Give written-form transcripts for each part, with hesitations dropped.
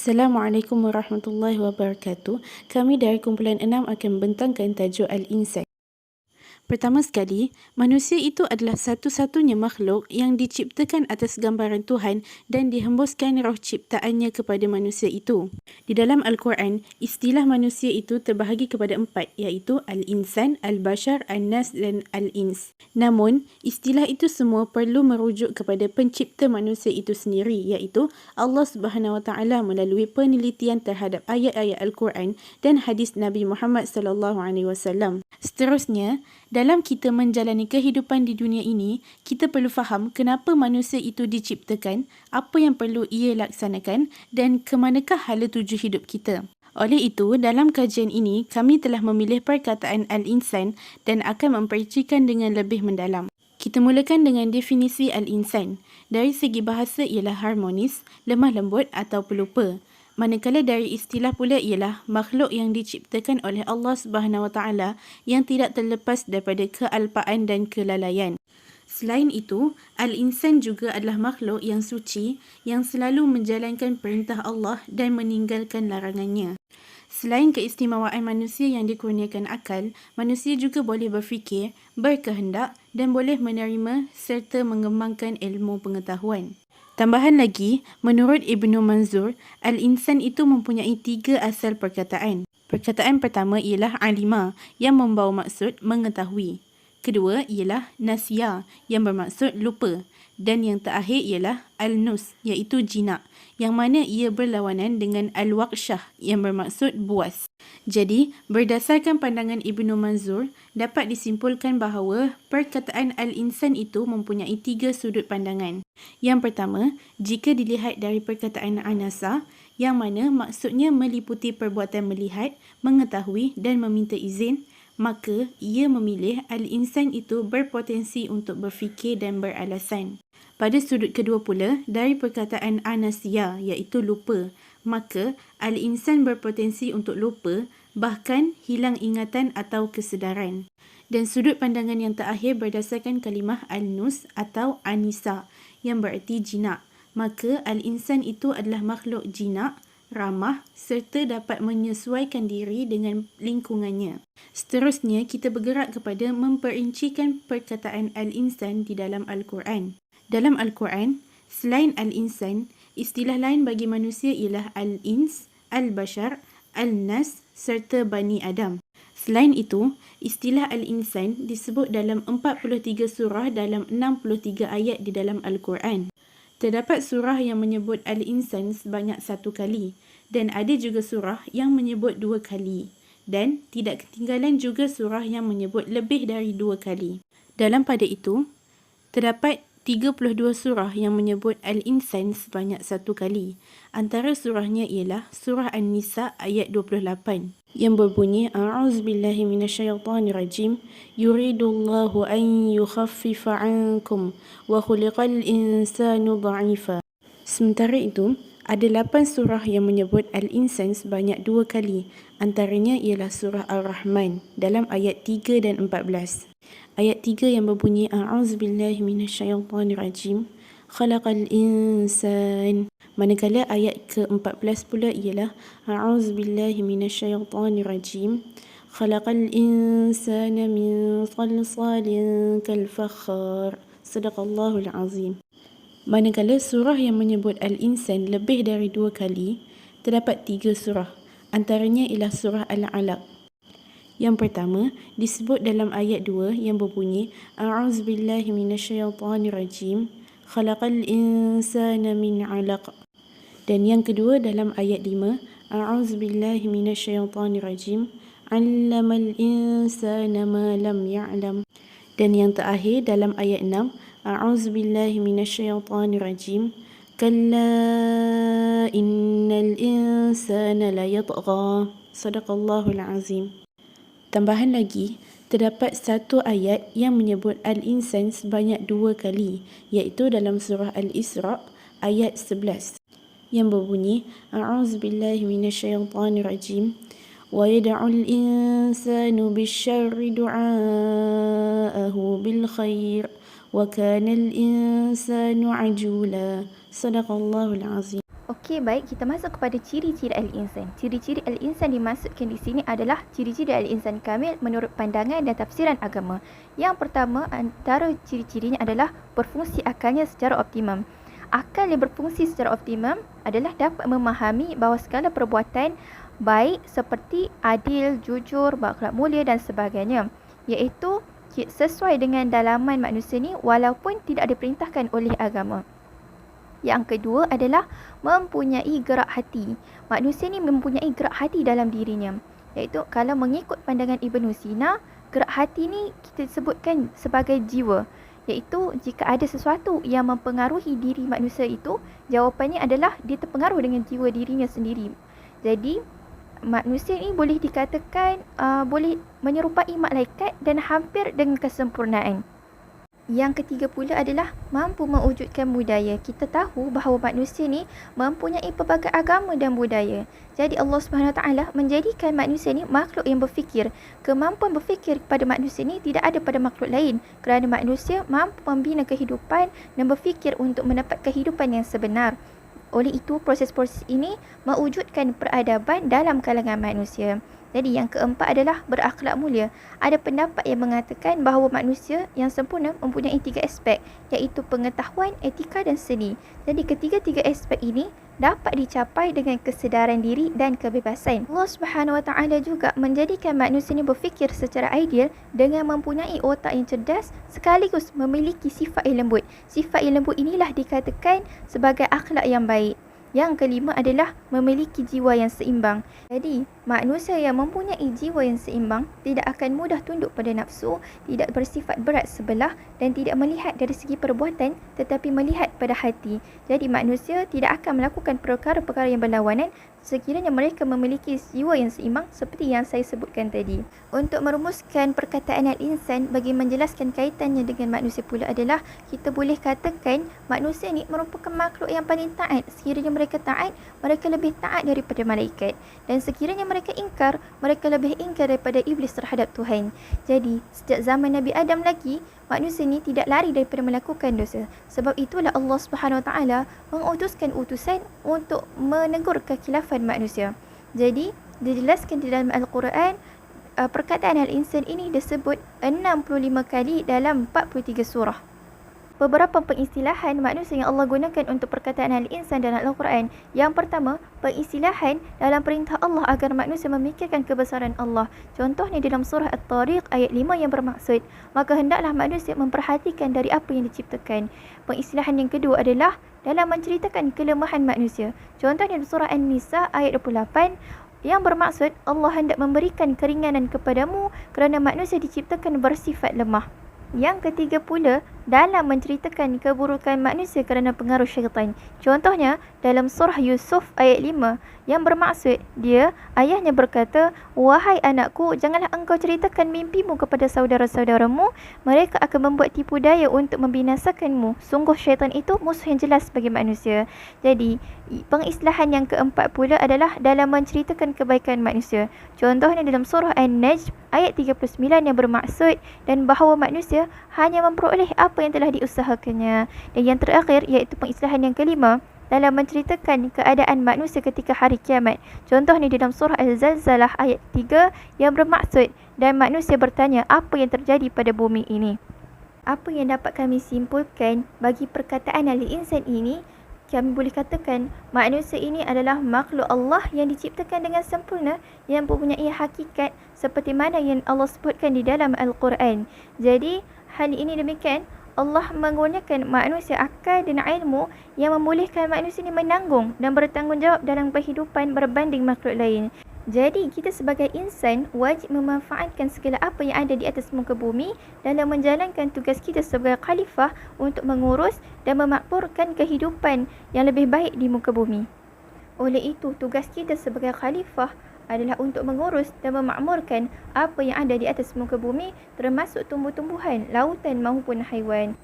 Assalamualaikum warahmatullahi wabarakatuh. Kami dari kumpulan 6 akan membentangkan tajuk Al-Insan. Pertama sekali, manusia itu adalah satu-satunya makhluk yang diciptakan atas gambaran Tuhan dan dihembuskan roh ciptaannya kepada manusia itu. Di dalam Al-Quran, istilah manusia itu terbahagi kepada 4, iaitu Al-Insan, Al-Bashar, Al-Nas dan Al-Ins. Namun, istilah itu semua perlu merujuk kepada pencipta manusia itu sendiri, iaitu Allah Subhanahu Wa Taala melalui penelitian terhadap ayat-ayat Al-Quran dan hadis Nabi Muhammad sallallahu alaihi wasallam. Seterusnya, dalam kita menjalani kehidupan di dunia ini, kita perlu faham kenapa manusia itu diciptakan, apa yang perlu ia laksanakan dan ke manakah hala tuju hidup kita. Oleh itu, dalam kajian ini, kami telah memilih perkataan Al-Insan dan akan memperincikan dengan lebih mendalam. Kita mulakan dengan definisi Al-Insan. Dari segi bahasa ialah harmonis, lemah lembut atau pelupa. Manakala dari istilah pula ialah makhluk yang diciptakan oleh Allah Subhanahu Wa Taala yang tidak terlepas daripada kealpaan dan kelalaian. Selain itu, Al-Insan juga adalah makhluk yang suci yang selalu menjalankan perintah Allah dan meninggalkan larangannya. Selain keistimewaan manusia yang dikurniakan akal, manusia juga boleh berfikir, berkehendak dan boleh menerima serta mengembangkan ilmu pengetahuan. Tambahan lagi, menurut Ibnu Manzur, Al-Insan itu mempunyai 3 asal perkataan. Perkataan pertama ialah alima yang membawa maksud mengetahui. Kedua ialah nasya yang bermaksud lupa. Dan yang terakhir ialah al-nus iaitu jinak yang mana ia berlawanan dengan al-waqshah yang bermaksud buas. Jadi, berdasarkan pandangan Ibnu Manzur, dapat disimpulkan bahawa perkataan Al-Insan itu mempunyai 3 sudut pandangan. Yang pertama, jika dilihat dari perkataan anasa, yang mana maksudnya meliputi perbuatan melihat, mengetahui dan meminta izin, maka ia memilih Al-Insan itu berpotensi untuk berfikir dan beralasan. Pada sudut kedua pula, dari perkataan anasya iaitu lupa, maka Al-Insan berpotensi untuk lupa, bahkan hilang ingatan atau kesedaran. Dan sudut pandangan yang terakhir berdasarkan kalimah Al-Nus atau Anisa yang bererti jinak, maka Al-Insan itu adalah makhluk jinak, ramah serta dapat menyesuaikan diri dengan lingkungannya. Seterusnya, kita bergerak kepada memperincikan perkataan Al-Insan di dalam Al-Quran. Dalam Al-Quran, selain Al-Insan, istilah lain bagi manusia ialah Al-Ins, Al-Bashar, Al-Nas serta Bani Adam. Selain itu, istilah Al-Insan disebut dalam 43 surah dalam 63 ayat di dalam Al-Quran. Terdapat surah yang menyebut Al-Insan sebanyak 1 kali dan ada juga surah yang menyebut 2 kali. Dan tidak ketinggalan juga surah yang menyebut lebih dari 2 kali. Dalam pada itu, terdapat 32 surah yang menyebut Al-Insan sebanyak 1 kali. Antara surahnya ialah surah An-Nisa ayat 28 yang berbunyi A'udzubillahi minasyaitonirrajim yuridullahu an yukhaffifa 'ankum wa khuliqal insanu dha'ifa. Sementara itu, ada 8 surah yang menyebut Al-Insan sebanyak 2 kali. Antaranya ialah surah Ar-Rahman dalam ayat 3 dan 14. Ayat 3 yang berbunyi A'udzubillahi minasyaitonirrajim khalaqal insan. Manakala ayat ke-14 pula ialah A'udzubillahi minasyaitonirrajim khalaqal insana min salsalin kal fakhar. Sadaqallahul azim. Manakala surah yang menyebut Al-Insan lebih dari 2 kali, terdapat 3 surah. Antaranya ialah surah Al-Alaq. Yang pertama disebut dalam ayat 2 yang berbunyi A'udzubillahi minasyaitonirrajim khalaqal insana min 'alaq. Dan yang kedua dalam ayat 5 A'udzubillahi minasyaitonirrajim 'allamal insana ma lam ya'lam. Dan yang terakhir dalam ayat 6 A'udzubillahi minasyaitonirrajim kalla innal insana layatgha. Sadaqallahul azim. Tambahan lagi, terdapat 1 ayat yang menyebut Al-Insan sebanyak 2 kali, iaitu dalam surah Al-Isra ayat 11 yang berbunyi A'udzubillahi minasyaitonirrajim wa yad'ul insanu bisyarri du'aahu bil khair wa kana al insanu ajula. Sadaqallahul azim. Okey, baik, kita masuk kepada ciri-ciri al-insan. Ciri-ciri al-insan dimaksudkan di sini adalah ciri-ciri al-insan kamil menurut pandangan dan tafsiran agama. Yang pertama, antara ciri-cirinya adalah berfungsi akalnya secara optimum. Akal yang berfungsi secara optimum adalah dapat memahami bahawa segala perbuatan baik seperti adil, jujur, berakhlak mulia dan sebagainya, iaitu sesuai dengan dalaman manusia ni walaupun tidak diperintahkan oleh agama. Yang kedua adalah mempunyai gerak hati. Manusia ni mempunyai gerak hati dalam dirinya. Iaitu kalau mengikut pandangan Ibnu Sina, gerak hati ni kita sebutkan sebagai jiwa. Iaitu jika ada sesuatu yang mempengaruhi diri manusia itu, jawapannya adalah dia terpengaruh dengan jiwa dirinya sendiri. Jadi manusia ni boleh dikatakan boleh menyerupai malaikat dan hampir dengan kesempurnaan. Yang ketiga pula adalah mampu mewujudkan budaya. Kita tahu bahawa manusia ni mempunyai pelbagai agama dan budaya. Jadi Allah Subhanahu Wa Taala menjadikan manusia ni makhluk yang berfikir. Kemampuan berfikir pada manusia ni tidak ada pada makhluk lain, kerana manusia mampu membina kehidupan dan berfikir untuk mendapat kehidupan yang sebenar. Oleh itu, proses-proses ini mewujudkan peradaban dalam kalangan manusia. Jadi yang keempat adalah berakhlak mulia. Ada pendapat yang mengatakan bahawa manusia yang sempurna mempunyai 3 aspek, iaitu pengetahuan, etika dan seni. Jadi ketiga-tiga aspek ini dapat dicapai dengan kesedaran diri dan kebebasan. Allah Subhanahu Wa Taala juga menjadikan manusia ini berfikir secara ideal dengan mempunyai otak yang cerdas sekaligus memiliki sifat yang lembut. Sifat yang lembut inilah dikatakan sebagai akhlak yang baik. Yang kelima adalah memiliki jiwa yang seimbang. Jadi, manusia yang mempunyai jiwa yang seimbang tidak akan mudah tunduk pada nafsu, tidak bersifat berat sebelah dan tidak melihat dari segi perbuatan tetapi melihat pada hati. Jadi, manusia tidak akan melakukan perkara-perkara yang berlawanan sekiranya mereka memiliki jiwa yang seimbang seperti yang saya sebutkan tadi. Untuk merumuskan perkataan al-insan bagi menjelaskan kaitannya dengan manusia pula adalah kita boleh katakan manusia ni merupakan makhluk yang paling taat. Sekiranya mereka taat, mereka lebih taat daripada malaikat. Dan sekiranya mereka ingkar, mereka lebih ingkar daripada iblis terhadap Tuhan. Jadi, sejak zaman Nabi Adam lagi, manusia ni tidak lari daripada melakukan dosa. Sebab itulah Allah Subhanahu Wa Taala mengutuskan utusan untuk menegur kekhilafan manusia. Jadi, dijelaskan di dalam Al-Quran, perkataan al-insan ini disebut 65 kali dalam 43 surah. Beberapa pengistilahan manusia yang Allah gunakan untuk perkataan al-insan dalam Al-Quran. Yang pertama, pengistilahan dalam perintah Allah agar manusia memikirkan kebesaran Allah. Contohnya dalam surah At-Tariq ayat 5 yang bermaksud, maka hendaklah manusia memperhatikan dari apa yang diciptakan. Pengistilahan yang kedua adalah dalam menceritakan kelemahan manusia. Contohnya dalam surah An-Nisa ayat 28, yang bermaksud Allah hendak memberikan keringanan kepadamu kerana manusia diciptakan bersifat lemah. Yang ketiga pula, dalam menceritakan keburukan manusia kerana pengaruh syaitan. Contohnya, dalam surah Yusuf ayat 5, yang bermaksud ayahnya berkata, "Wahai anakku, janganlah engkau ceritakan mimpimu kepada saudara-saudaramu, mereka akan membuat tipu daya untuk membinasakanmu. Sungguh syaitan itu musuh yang jelas bagi manusia." Jadi, pengislahan yang keempat pula adalah dalam menceritakan kebaikan manusia. Contohnya dalam surah An-Najm ayat 39 yang bermaksud dan bahawa manusia hanya memperoleh apa yang telah diusahakannya. Dan yang terakhir iaitu pengislahan yang kelima dalam menceritakan keadaan manusia ketika hari kiamat. Contohnya dalam surah Al-Zalzalah ayat 3 yang bermaksud dan manusia bertanya apa yang terjadi pada bumi ini. Apa yang dapat kami simpulkan bagi perkataan al-insan ini, kami boleh katakan manusia ini adalah makhluk Allah yang diciptakan dengan sempurna, yang mempunyai hakikat seperti mana yang Allah sebutkan di dalam Al-Quran. Jadi, hal ini demikian, Allah menggunakan manusia akal dan ilmu yang membolehkan manusia ini menanggung dan bertanggungjawab dalam kehidupan berbanding makhluk lain. Jadi, kita sebagai insan wajib memanfaatkan segala apa yang ada di atas muka bumi dalam menjalankan tugas kita sebagai khalifah untuk mengurus dan memakmurkan kehidupan yang lebih baik di muka bumi. Oleh itu, tugas kita sebagai khalifah adalah untuk mengurus dan memakmurkan apa yang ada di atas muka bumi, termasuk tumbuh-tumbuhan, lautan maupun haiwan.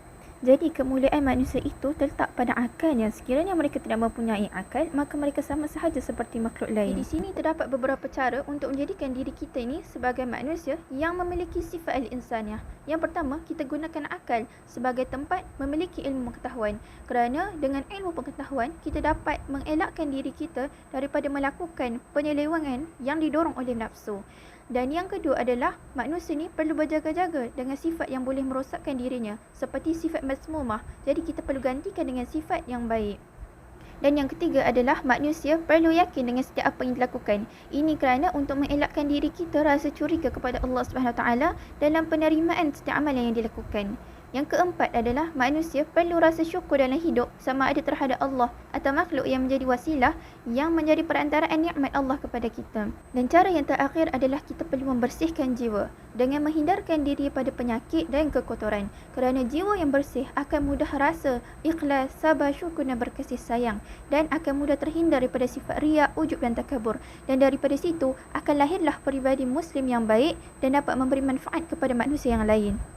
Jadi kemuliaan manusia itu terletak pada akalnya. Sekiranya mereka tidak mempunyai akal, maka mereka sama sahaja seperti makhluk lain. Di sini terdapat beberapa cara untuk menjadikan diri kita ini sebagai manusia yang memiliki sifat al-insaniyah. Yang pertama, kita gunakan akal sebagai tempat memiliki ilmu pengetahuan. Kerana dengan ilmu pengetahuan, kita dapat mengelakkan diri kita daripada melakukan penyelewangan yang didorong oleh nafsu. Dan yang kedua adalah manusia ni perlu berjaga-jaga dengan sifat yang boleh merosakkan dirinya seperti sifat mazmumah. Jadi kita perlu gantikan dengan sifat yang baik. Dan yang ketiga adalah manusia perlu yakin dengan setiap apa yang dilakukan. Ini kerana untuk mengelakkan diri kita rasa curiga kepada Allah SWT dalam penerimaan setiap amalan yang dilakukan. Yang keempat adalah manusia perlu rasa syukur dalam hidup sama ada terhadap Allah atau makhluk yang menjadi wasilah yang menjadi perantaraan nikmat Allah kepada kita. Dan cara yang terakhir adalah kita perlu membersihkan jiwa dengan menghindarkan diri pada penyakit dan kekotoran. Kerana jiwa yang bersih akan mudah rasa ikhlas, sabar, syukur dan berkasih sayang dan akan mudah terhindar daripada sifat riak, ujub dan takabur. Dan daripada situ akan lahirlah peribadi Muslim yang baik dan dapat memberi manfaat kepada manusia yang lain.